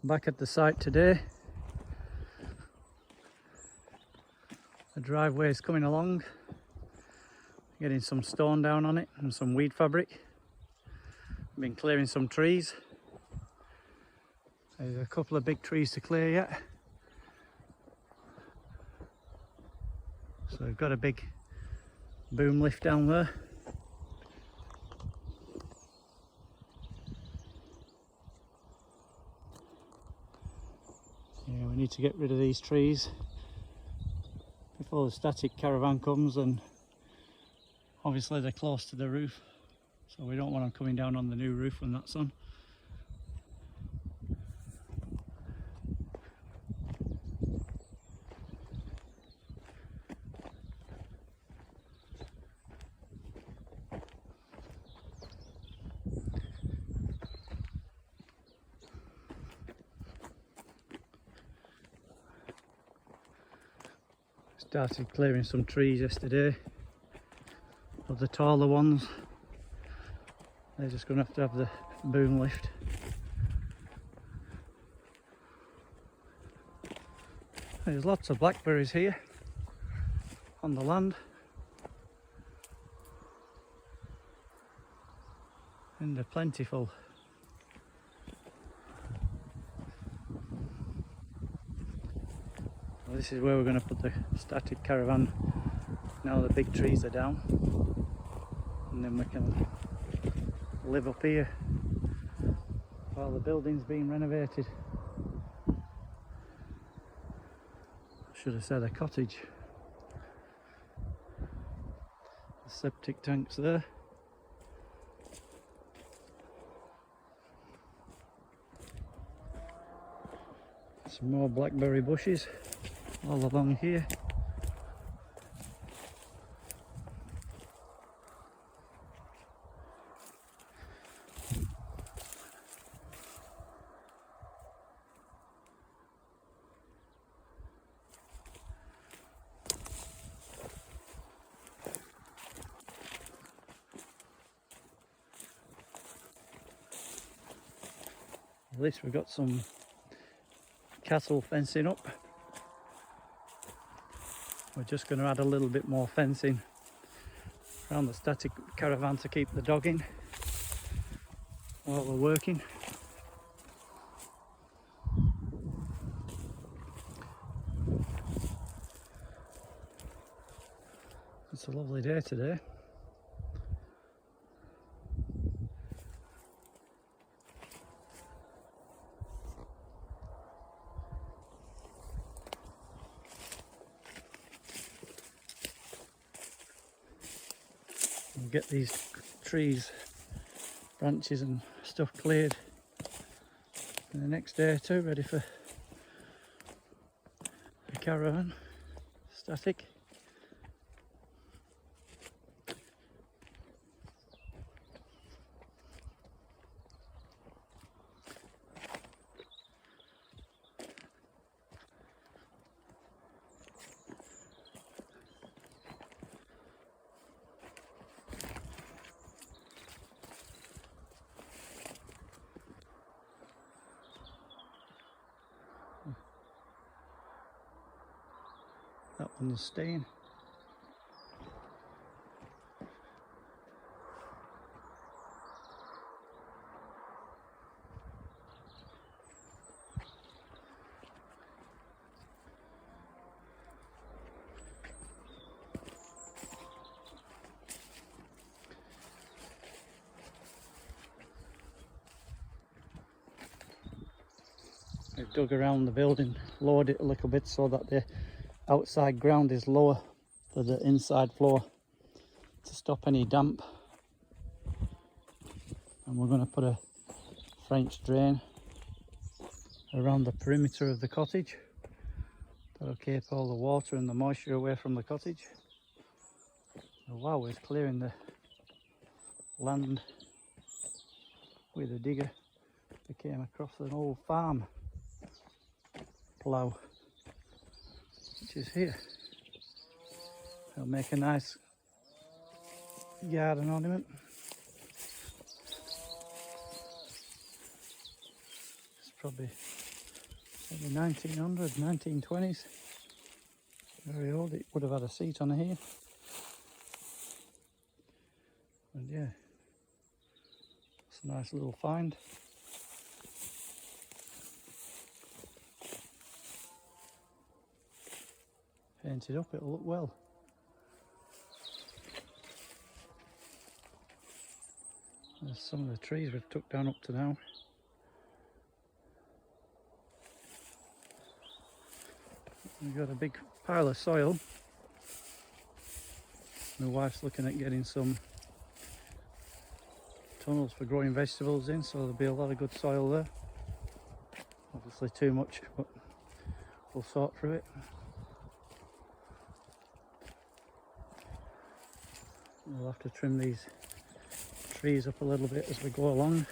Back at the site today. The driveway is coming along, getting some stone down on it and some weed fabric. Been clearing some trees. There's a couple of big trees to clear yet. So we've got a big boom lift down there. Yeah, we need to get rid of these trees before the static caravan comes, and obviously they're close to the roof, so we don't want them coming down on the new roof when that's on. Started clearing some trees yesterday, of the taller ones. They're just going to have the boom lift. There's lots of blackberries here on the land, and they're plentiful. This is where we're going to put the static caravan now the big trees are down, and then we can live up here while the building's being renovated. I should have said a cottage. The septic tank's there. Some more blackberry bushes all along here. At least we've got some cattle fencing up. We're just going to add a little bit more fencing around the static caravan to keep the dog in while we're working. It's a lovely day today. We'll get these trees, branches and stuff cleared in the next day or two, ready for the caravan, static. That one's staying. I've dug around the building, lowered it a little bit so that the outside ground is lower than the inside floor to stop any damp. And we're going to put a French drain around the perimeter of the cottage. That'll keep all the water and the moisture away from the cottage. So while we're clearing the land with a digger, we came across an old farm plough, which is here. It'll make a nice garden ornament. It's probably maybe 1900s, 1920s. Very old. It would have had a seat on here. And yeah, it's a nice little find. Painted up, it'll look well. There's some of the trees we've took down up to now. We've got a big pile of soil. My wife's looking at getting some tunnels for growing vegetables in, so there'll be a lot of good soil there. Obviously too much, but we'll sort through it. We'll have to trim these trees up a little bit as we go along.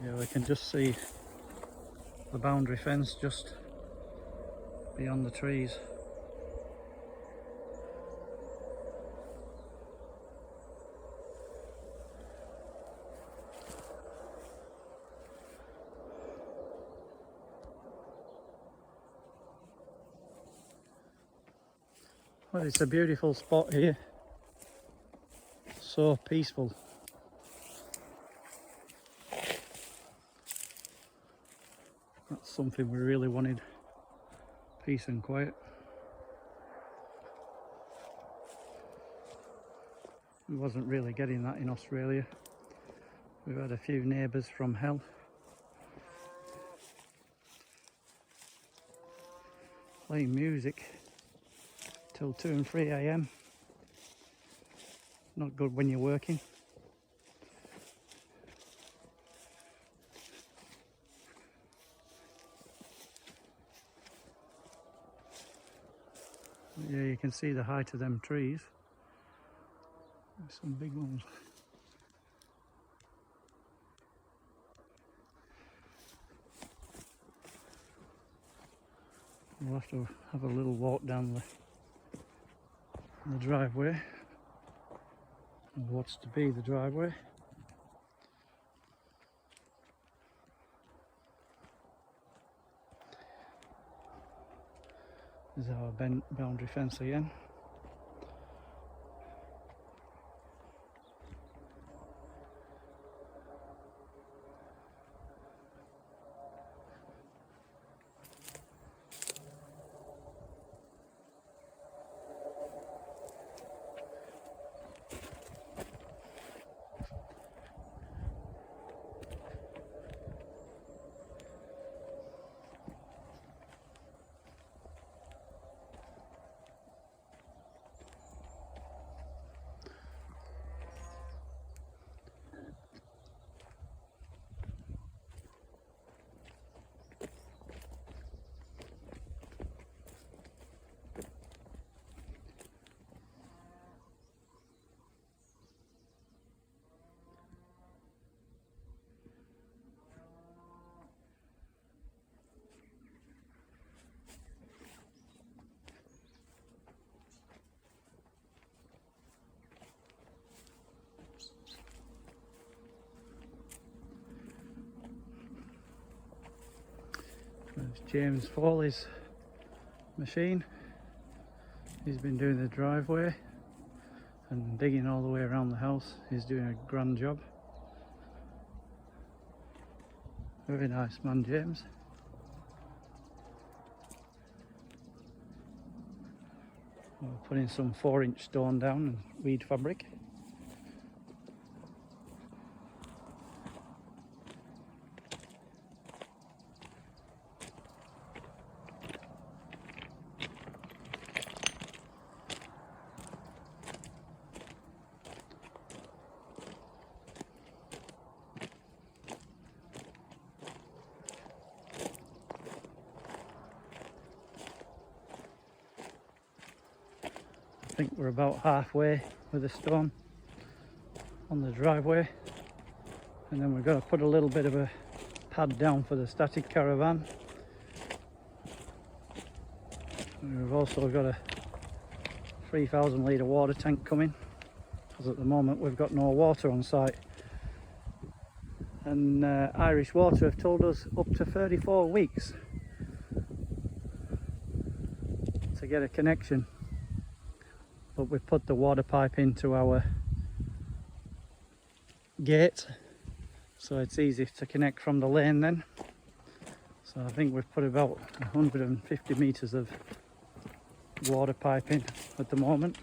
Yeah, we can just see the boundary fence just beyond the trees. Well, it's a beautiful spot here. So peaceful. That's something we really wanted. Peace and quiet. We wasn't really getting that in Australia. We've had a few neighbours from hell. Playing music till 2 and 3 a.m. Not good when you're working. Yeah, you can see the height of them trees. There's some big ones. We'll have to have a little walk down the driveway, or what's to be the driveway. There's our boundary fence again. There's James Foley's machine. He's been doing the driveway and digging all the way around the house. He's doing a grand job. Very nice man, James. We're putting some 4-inch stone down and weed fabric. I think we're about halfway with the stone on the driveway, and then we've got to put a little bit of a pad down for the static caravan. And we've also got a 3,000 litre water tank coming, because at the moment we've got no water on site. and Irish Water have told us up to 34 weeks to get a connection. But we've put the water pipe into our gate, so it's easy to connect from the lane then. So I think we've put about 150 metres of water pipe in at the moment.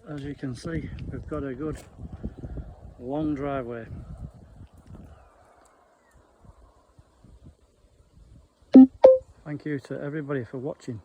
As you can see, we've got a good long driveway. Thank you to everybody for watching.